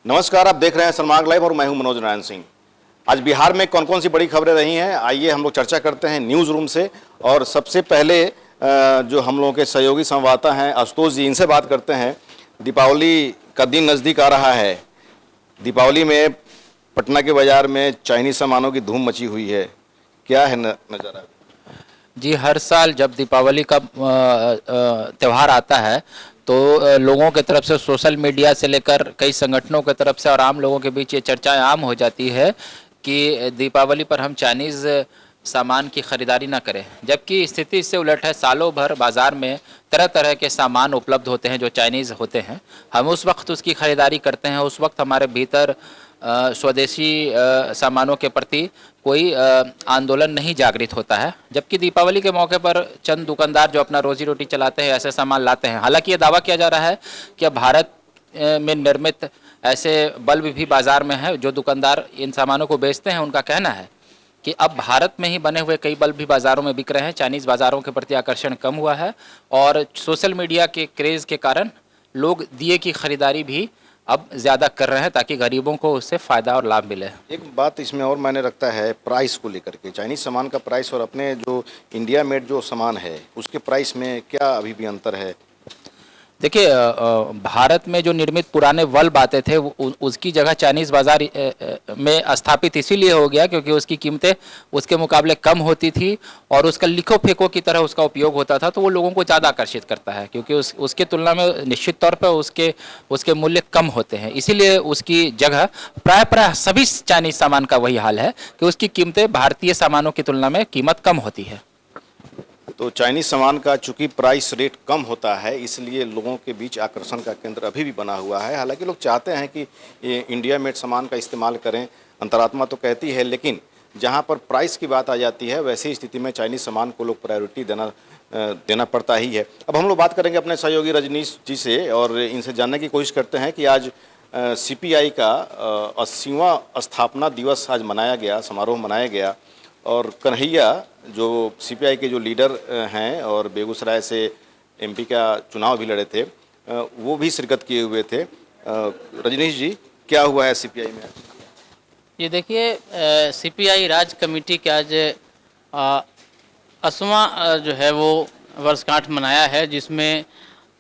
नमस्कार, आप देख रहे हैं सनमार्ग लाइव और मैं हूं मनोज नारायण सिंह। आज बिहार में कौन कौन सी बड़ी खबरें रही हैं, आइए हम लोग चर्चा करते हैं न्यूज़ रूम से। और सबसे पहले जो हम लोगों के सहयोगी संवाददाता हैं आशुतोष जी, इनसे बात करते हैं। दीपावली का दिन नज़दीक आ रहा है। दीपावली में पटना के बाज़ार में चाइनीज सामानों की धूम मची हुई है, क्या है नज़ारा? जी, हर साल जब दीपावली का त्यौहार आता है तो लोगों के तरफ से, सोशल मीडिया से लेकर कई संगठनों के तरफ से और आम लोगों के बीच ये चर्चाएं आम हो जाती है कि दीपावली पर हम चाइनीज़ सामान की ख़रीदारी ना करें, जबकि स्थिति इससे उलट है। सालों भर बाज़ार में तरह तरह के सामान उपलब्ध होते हैं जो चाइनीज़ होते हैं। हम उस वक्त उसकी ख़रीदारी करते हैं, उस वक्त हमारे भीतर स्वदेशी सामानों के प्रति कोई आंदोलन नहीं जागृत होता है। जबकि दीपावली के मौके पर चंद दुकानदार जो अपना रोजी रोटी चलाते हैं ऐसे सामान लाते हैं। हालांकि ये दावा किया जा रहा है कि अब भारत में निर्मित ऐसे बल्ब भी बाज़ार में है। जो दुकानदार इन सामानों को बेचते हैं उनका कहना है कि अब भारत में ही बने हुए कई बल्ब भी बाज़ारों में बिक रहे हैं। चाइनीज़ बाज़ारों के प्रति आकर्षण कम हुआ है और सोशल मीडिया के क्रेज़ के कारण लोग दिए की ख़रीदारी भी अब ज़्यादा कर रहे हैं ताकि गरीबों को उससे फ़ायदा और लाभ मिले। एक बात इसमें और मायने रखता है प्राइस को लेकर के। चाइनीज सामान का प्राइस और अपने जो इंडिया मेड जो सामान है उसके प्राइस में क्या अभी भी अंतर है? देखिए, भारत में जो निर्मित पुराने बल्ब आते थे उसकी जगह चाइनीज़ बाज़ार में स्थापित इसीलिए हो गया क्योंकि उसकी कीमतें उसके मुकाबले कम होती थी और उसका लिखो फेंको की तरह उसका उपयोग होता था, तो वो लोगों को ज़्यादा आकर्षित करता है क्योंकि उसके तुलना में निश्चित तौर पर उसके मूल्य कम होते हैं। इसीलिए उसकी जगह प्राय सभी चाइनीज़ सामान का वही हाल है कि उसकी कीमतें भारतीय सामानों की तुलना में कीमत कम होती है। तो चाइनीज सामान का चूंकि प्राइस रेट कम होता है इसलिए लोगों के बीच आकर्षण का केंद्र अभी भी बना हुआ है। हालांकि लोग चाहते हैं कि ये इंडिया मेड सामान का इस्तेमाल करें, अंतरात्मा तो कहती है, लेकिन जहां पर प्राइस की बात आ जाती है वैसी स्थिति में चाइनीज सामान को लोग प्रायोरिटी देना पड़ता ही है। अब हम लोग बात करेंगे अपने सहयोगी रजनीश जी से और इनसे जानने की कोशिश करते हैं कि आज CPI का 80वां स्थापना दिवस आज मनाया गया, समारोह मनाया गया और कन्हैया जो CPI के जो लीडर हैं और बेगूसराय से MP का चुनाव भी लड़े थे, वो भी शिरकत किए हुए थे। रजनीश जी, क्या हुआ है CPI में? ये देखिए, CPI राज्य कमेटी के आज 80वां जो है वो वर्षगांठ मनाया है, जिसमें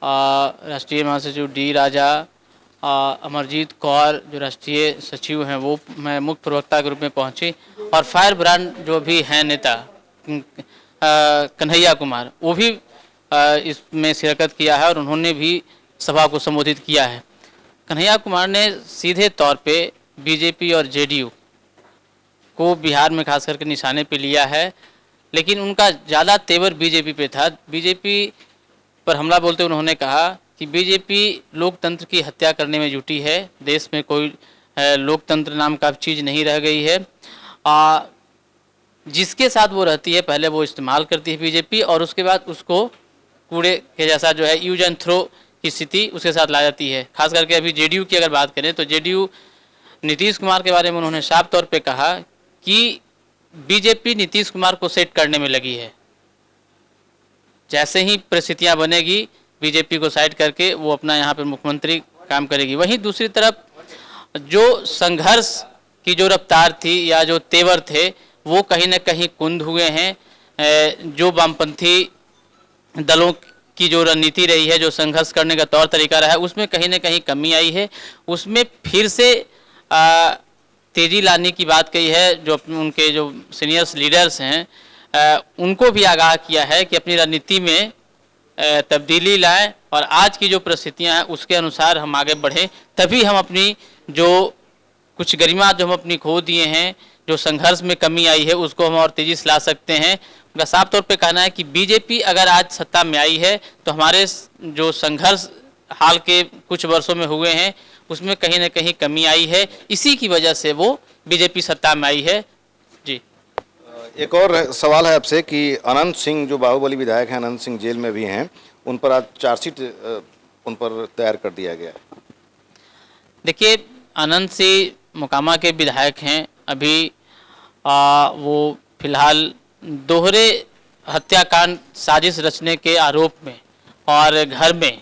राष्ट्रीय महासचिव D राजा, अमरजीत कौर जो राष्ट्रीय सचिव हैं वो मैं मुख्य प्रवक्ता के रूप में पहुंची और फायर ब्रांड जो भी हैं नेता कन्हैया कुमार, वो भी इसमें शिरकत किया है और उन्होंने भी सभा को संबोधित किया है। कन्हैया कुमार ने सीधे तौर पे BJP और JDU को बिहार में खास करके निशाने पे लिया है, लेकिन उनका ज़्यादा तेवर BJP पे था। BJP पर हमला बोलते उन्होंने कहा कि BJP लोकतंत्र की हत्या करने में जुटी है, देश में कोई लोकतंत्र नाम का चीज़ नहीं रह गई है। जिसके साथ वो रहती है पहले वो इस्तेमाल करती है BJP और उसके बाद उसको कूड़े के जैसा जो है यूज एंड थ्रो की स्थिति उसके साथ ला जाती है। खास करके अभी JDU की अगर बात करें तो JDU नीतीश कुमार के बारे में उन्होंने साफ तौर पे कहा कि BJP नीतीश कुमार को सेट करने में लगी है। जैसे ही परिस्थितियाँ बनेगी BJP को साइड करके वो अपना यहाँ पर मुख्यमंत्री काम करेगी। वहीं दूसरी तरफ जो संघर्ष की जो रफ्तार थी या जो तेवर थे वो कहीं न कहीं कुंद हुए हैं। जो वामपंथी दलों की जो रणनीति रही है, जो संघर्ष करने का तौर तरीका रहा है, उसमें कहीं न कहीं कमी आई है। उसमें फिर से तेजी लाने की बात कही है। जो उनके जो सीनियर्स लीडर्स हैं उनको भी आगाह किया है कि अपनी रणनीति में तब्दीली लाएं और आज की जो परिस्थितियां हैं उसके अनुसार हम आगे बढ़ें, तभी हम अपनी जो कुछ गरिमा जो हम अपनी खो दिए हैं, जो संघर्ष में कमी आई है, उसको हम और तेजी से ला सकते हैं। उनका साफ तौर पे कहना है कि BJP अगर आज सत्ता में आई है तो हमारे जो संघर्ष हाल के कुछ वर्षों में हुए हैं उसमें कहीं ना कहीं कमी आई है, इसी की वजह से वो BJP सत्ता में आई है। जी, एक और सवाल है आपसे कि अनंत सिंह जो बाहुबली विधायक हैं, अनंत सिंह जेल में भी हैं, उन पर आज चार्जशीट उन पर तैयार कर दिया गया। देखिए, अनंत सिंह मोकामा के विधायक हैं। अभी वो फिलहाल दोहरे हत्याकांड साजिश रचने के आरोप में और घर में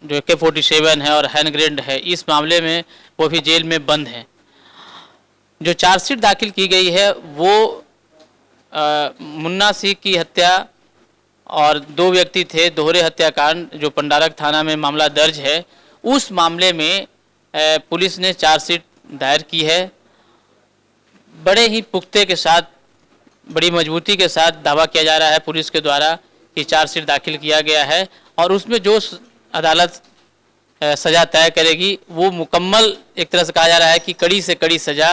जो AK-47 है और हैंड ग्रेनेड है, इस मामले में वो भी जेल में बंद है। जो चार्जशीट दाखिल की गई है वो मुन्ना सिंह की हत्या और 2 व्यक्ति थे, दोहरे हत्याकांड, जो पंडारक थाना में मामला दर्ज है, उस मामले में पुलिस ने चार्जशीट दायर की है। बड़े ही पुख्ते के साथ, बड़ी मजबूती के साथ दावा किया जा रहा है पुलिस के द्वारा कि चार्जशीट दाखिल किया गया है और उसमें जो अदालत सज़ा तय करेगी वो मुकम्मल, एक तरह से कहा जा रहा है कि कड़ी से कड़ी सज़ा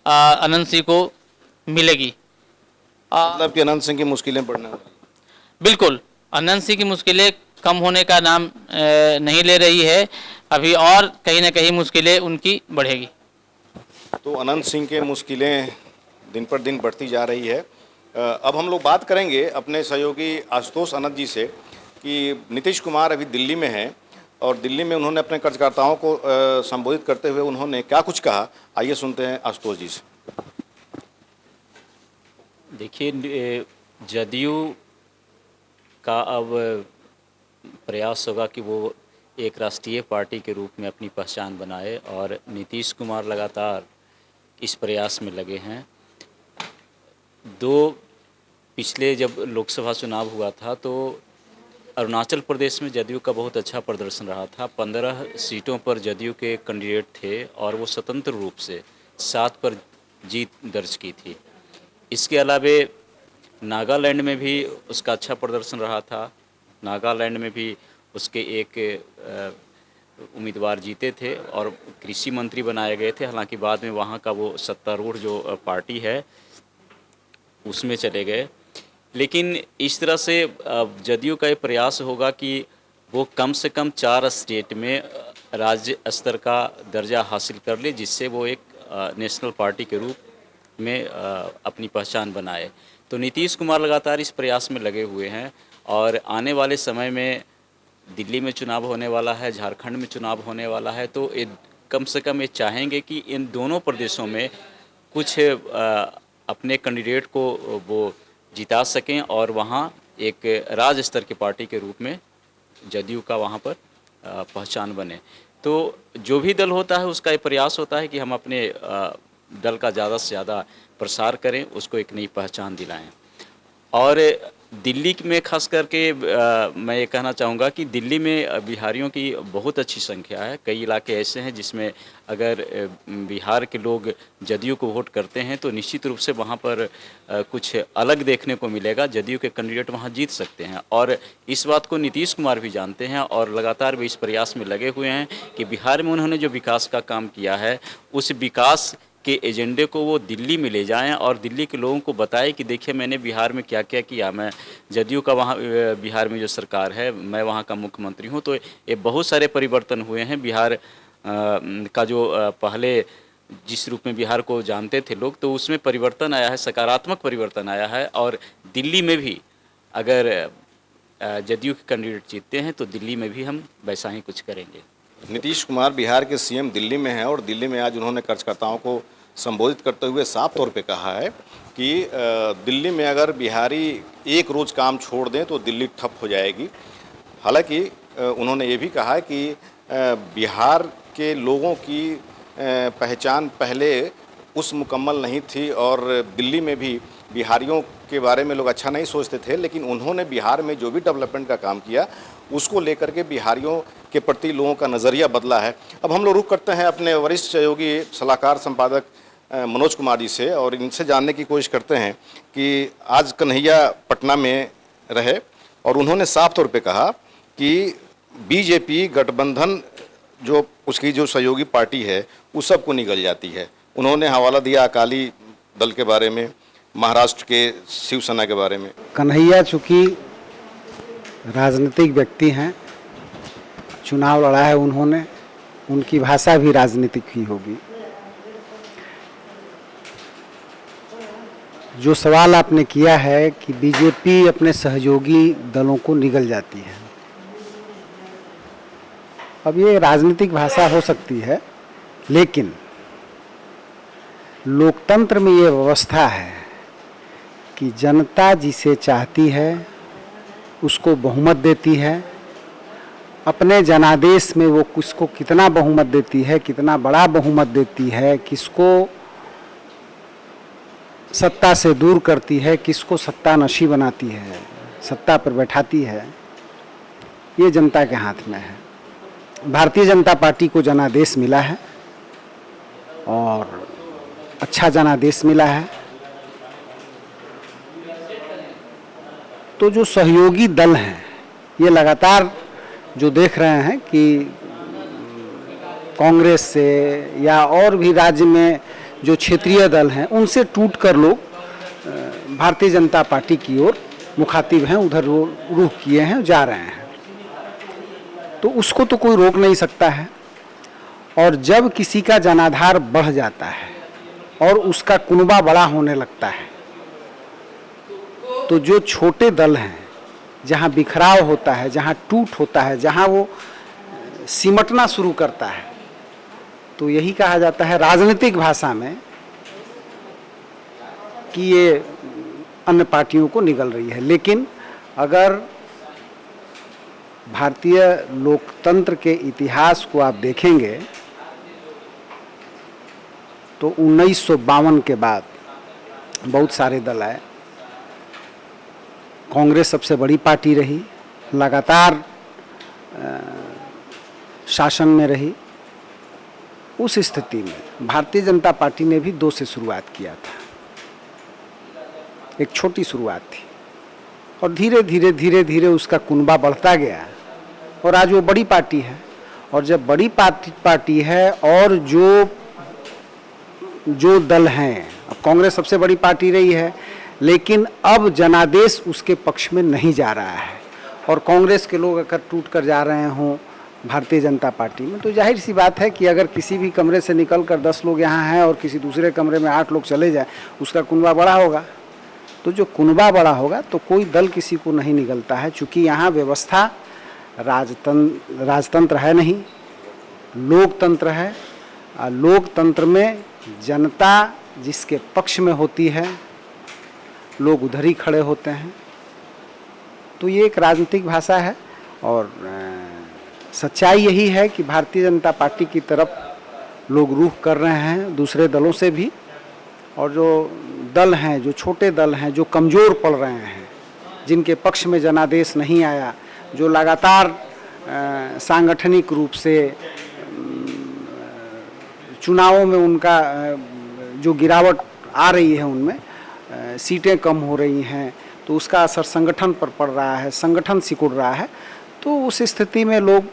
अनंत सिंह को मिलेगी। मतलब कि अनंत सिंह की मुश्किलें बढ़ने वाली। बिल्कुल, अनंत सिंह की मुश्किलें कम होने का नाम नहीं ले रही है, अभी और कहीं ना कहीं मुश्किलें उनकी बढ़ेगी। तो अनंत सिंह के मुश्किलें दिन पर दिन बढ़ती जा रही है। अब हम लोग बात करेंगे अपने सहयोगी आशुतोष अनंत जी से कि नीतीश कुमार अभी दिल्ली में हैं और दिल्ली में उन्होंने अपने कार्यकर्ताओं को संबोधित करते हुए उन्होंने क्या कुछ कहा, आइए सुनते हैं आशुतोष जी से। देखिए, जदयू का अब प्रयास होगा कि वो एक राष्ट्रीय पार्टी के रूप में अपनी पहचान बनाए और नीतीश कुमार लगातार इस प्रयास में लगे हैं। पिछले जब लोकसभा चुनाव हुआ था तो अरुणाचल प्रदेश में जदयू का बहुत अच्छा प्रदर्शन रहा था। 15 सीटों पर जदयू के कैंडिडेट थे और वो स्वतंत्र रूप से 7 पर जीत दर्ज की थी। इसके अलावे नागालैंड में भी उसका अच्छा प्रदर्शन रहा था। नागालैंड में भी उसके एक उम्मीदवार जीते थे और कृषि मंत्री बनाए गए थे। हालांकि बाद में वहाँ का वो सत्तारूढ़ जो पार्टी है उसमें चले गए। लेकिन इस तरह से जदयू का ये प्रयास होगा कि वो कम से कम 4 स्टेट में राज्य स्तर का दर्जा हासिल कर ले, जिससे वो एक नेशनल पार्टी के रूप में अपनी पहचान बनाए। तो नीतीश कुमार लगातार इस प्रयास में लगे हुए हैं और आने वाले समय में दिल्ली में चुनाव होने वाला है, झारखंड में चुनाव होने वाला है, तो कम से कम ये चाहेंगे कि इन दोनों प्रदेशों में कुछ अपने कैंडिडेट को वो जिता सकें और वहाँ एक राज्य स्तर की पार्टी के रूप में जदयू का वहाँ पर पहचान बने। तो जो भी दल होता है उसका ये प्रयास होता है कि हम अपने दल का ज़्यादा से ज़्यादा प्रसार करें, उसको एक नई पहचान दिलाएं। और दिल्ली में खास करके मैं ये कहना चाहूँगा कि दिल्ली में बिहारियों की बहुत अच्छी संख्या है। कई इलाके ऐसे हैं जिसमें अगर बिहार के लोग जदयू को वोट करते हैं तो निश्चित रूप से वहाँ पर कुछ अलग देखने को मिलेगा। जदयू के कैंडिडेट वहाँ जीत सकते हैं और इस बात को नीतीश कुमार भी जानते हैं और लगातार वे इस प्रयास में लगे हुए हैं कि बिहार में उन्होंने जो विकास का काम किया है उस विकास के एजेंडे को वो दिल्ली में ले जाएं और दिल्ली के लोगों को बताएं कि देखिए मैंने बिहार में क्या क्या किया। मैं जदयू का वहाँ बिहार में जो सरकार है, मैं वहाँ का मुख्यमंत्री हूँ। तो ये बहुत सारे परिवर्तन हुए हैं। बिहार का जो पहले जिस रूप में बिहार को जानते थे लोग, तो उसमें परिवर्तन आया है, सकारात्मक परिवर्तन आया है। और दिल्ली में भी अगर जदयू के कैंडिडेट जीतते हैं तो दिल्ली में भी हम वैसा ही कुछ करेंगे। नीतीश कुमार बिहार के सीएम दिल्ली में हैं और दिल्ली में आज उन्होंने कार्यकर्ताओं को संबोधित करते हुए साफ तौर पे कहा है कि दिल्ली में अगर बिहारी एक रोज़ काम छोड़ दें तो दिल्ली ठप हो जाएगी। हालांकि उन्होंने ये भी कहा कि बिहार के लोगों की पहचान पहले उस मुकम्मल नहीं थी और दिल्ली में भी बिहारियों के बारे में लोग अच्छा नहीं सोचते थे, लेकिन उन्होंने बिहार में जो भी डेवलपमेंट का काम किया उसको लेकर के बिहारियों के प्रति लोगों का नज़रिया बदला है। अब हम लोग रुख करते हैं अपने वरिष्ठ सहयोगी सलाहकार संपादक मनोज कुमार जी से और इनसे जानने की कोशिश करते हैं कि आज कन्हैया पटना में रहे और उन्होंने साफ तौर पे कहा कि बीजेपी गठबंधन जो उसकी जो सहयोगी पार्टी है उस सबको निगल जाती है। उन्होंने हवाला दिया अकाली दल के बारे में, महाराष्ट्र के शिवसेना के बारे में। कन्हैया चूँकि राजनीतिक व्यक्ति हैं, चुनाव लड़ा है उन्होंने, उनकी भाषा भी राजनीतिक ही होगी। जो सवाल आपने किया है कि बीजेपी अपने सहयोगी दलों को निगल जाती है, अब ये राजनीतिक भाषा हो सकती है, लेकिन लोकतंत्र में ये व्यवस्था है कि जनता जिसे चाहती है उसको बहुमत देती है अपने जनादेश में वो किसको कितना बहुमत देती है, कितना बड़ा बहुमत देती है, किसको सत्ता से दूर करती है, किसको सत्ता नशी बनाती है, सत्ता पर बैठाती है, ये जनता के हाथ में है। भारतीय जनता पार्टी को जनादेश मिला है और अच्छा जनादेश मिला है। तो जो सहयोगी दल हैं ये लगातार जो देख रहे हैं कि कांग्रेस से या और भी राज्य में जो क्षेत्रीय दल हैं उनसे टूटकर लोग भारतीय जनता पार्टी की ओर मुखातिब हैं, उधर रुख किए हैं, जा रहे हैं। तो उसको तो कोई रोक नहीं सकता है। और जब किसी का जनाधार बढ़ जाता है और उसका कुनबा बड़ा होने लगता है तो जो छोटे दल हैं, जहाँ बिखराव होता है, जहाँ टूट होता है, जहाँ वो सिमटना शुरू करता है, तो यही कहा जाता है राजनीतिक भाषा में कि ये अन्य पार्टियों को निगल रही है। लेकिन अगर भारतीय लोकतंत्र के इतिहास को आप देखेंगे तो 1952 के बाद बहुत सारे दल आए। कांग्रेस सबसे बड़ी पार्टी रही, लगातार शासन में रही। उस स्थिति में भारतीय जनता पार्टी ने भी 2 से शुरुआत किया था, एक छोटी शुरुआत थी और धीरे धीरे उसका कुनबा बढ़ता गया और आज वो बड़ी पार्टी है। और जब बड़ी पार्टी है और जो दल हैं, अब कांग्रेस सबसे बड़ी पार्टी रही है लेकिन अब जनादेश उसके पक्ष में नहीं जा रहा है और कांग्रेस के लोग अगर टूट कर जा रहे हों भारतीय जनता पार्टी में, तो जाहिर सी बात है कि अगर किसी भी कमरे से निकल कर 10 लोग यहाँ हैं और किसी दूसरे कमरे में 8 लोग चले जाए, उसका कुनबा बड़ा होगा। तो जो कुनबा बड़ा होगा तो कोई दल किसी को नहीं निगलता है, चूँकि यहाँ व्यवस्था राजतंत्र है नहीं, लोकतंत्र है। लोकतंत्र में जनता जिसके पक्ष में होती है लोग उधर ही खड़े होते हैं। तो ये एक राजनीतिक भाषा है और सच्चाई यही है कि भारतीय जनता पार्टी की तरफ लोग रुख कर रहे हैं दूसरे दलों से भी। और जो दल हैं, जो छोटे दल हैं, जो कमज़ोर पड़ रहे हैं, जिनके पक्ष में जनादेश नहीं आया, जो लगातार सांगठनिक रूप से चुनावों में उनका जो गिरावट आ रही है, उनमें सीटें कम हो रही हैं, तो उसका असर संगठन पर पड़ रहा है, संगठन सिकुड़ रहा है। तो उस स्थिति में लोग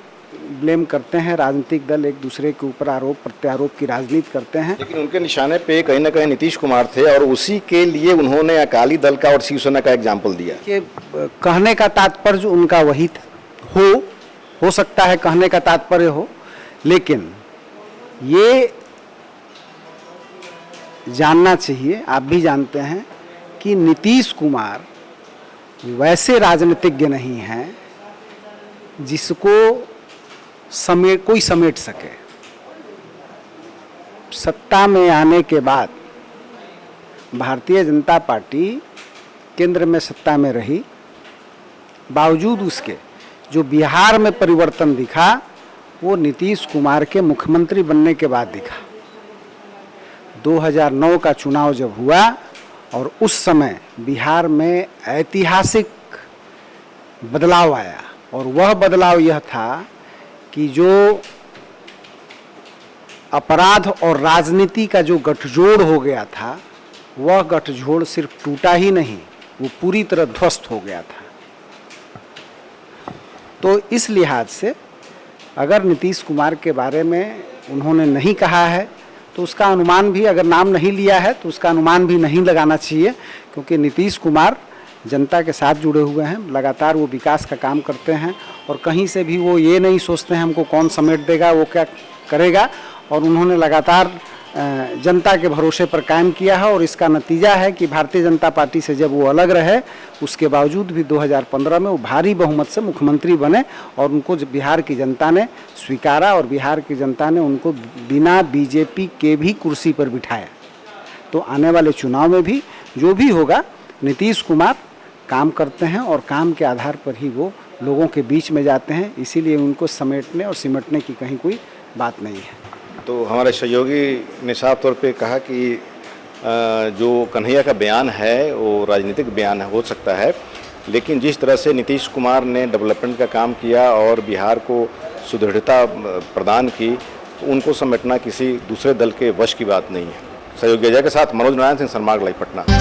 ब्लेम करते हैं, राजनीतिक दल एक दूसरे के ऊपर आरोप प्रत्यारोप की राजनीति करते हैं। लेकिन उनके निशाने पे कहीं ना कहीं नीतीश कुमार थे और उसी के लिए उन्होंने अकाली दल का और शिवसेना का एग्जाम्पल दिया। कि कहने का तात्पर्य उनका वही हो सकता है, कहने का तात्पर्य हो, लेकिन ये जानना चाहिए, आप भी जानते हैं कि नीतीश कुमार वैसे राजनीतिज्ञ नहीं हैं जिसको कोई समेट सके। सत्ता में आने के बाद भारतीय जनता पार्टी केंद्र में सत्ता में रही, बावजूद उसके जो बिहार में परिवर्तन दिखा वो नीतीश कुमार के मुख्यमंत्री बनने के बाद दिखा। 2009 का चुनाव जब हुआ और उस समय बिहार में ऐतिहासिक बदलाव आया और वह बदलाव यह था कि जो अपराध और राजनीति का जो गठजोड़ हो गया था, वह गठजोड़ सिर्फ टूटा ही नहीं, वो पूरी तरह ध्वस्त हो गया था। तो इस लिहाज से अगर नीतीश कुमार के बारे में उन्होंने नहीं कहा है तो उसका अनुमान भी, अगर नाम नहीं लिया है तो उसका अनुमान भी नहीं लगाना चाहिए, क्योंकि नीतीश कुमार जनता के साथ जुड़े हुए हैं, लगातार वो विकास का काम करते हैं और कहीं से भी वो ये नहीं सोचते हैं हमको कौन समेट देगा, वो क्या करेगा। और उन्होंने लगातार जनता के भरोसे पर कायम किया है और इसका नतीजा है कि भारतीय जनता पार्टी से जब वो अलग रहे उसके बावजूद भी 2015 में वो भारी बहुमत से मुख्यमंत्री बने और उनको बिहार की जनता ने स्वीकारा और बिहार की जनता ने उनको बिना बीजेपी के भी कुर्सी पर बिठाया। तो आने वाले चुनाव में भी जो भी होगा, नीतीश कुमार काम करते हैं और काम के आधार पर ही वो लोगों के बीच में जाते हैं, इसीलिए उनको समेटने और सिमटने की कहीं कोई बात नहीं है। तो हमारे सहयोगी ने साफ तौर पे कहा कि जो कन्हैया का बयान है वो राजनीतिक बयान हो सकता है, लेकिन जिस तरह से नीतीश कुमार ने डेवलपमेंट का काम किया और बिहार को सुदृढ़ता प्रदान की, तो उनको समेटना किसी दूसरे दल के वश की बात नहीं है। सहयोगी अजय के साथ मनोज नारायण सिंह, सनमार्ग लाइव, पटना।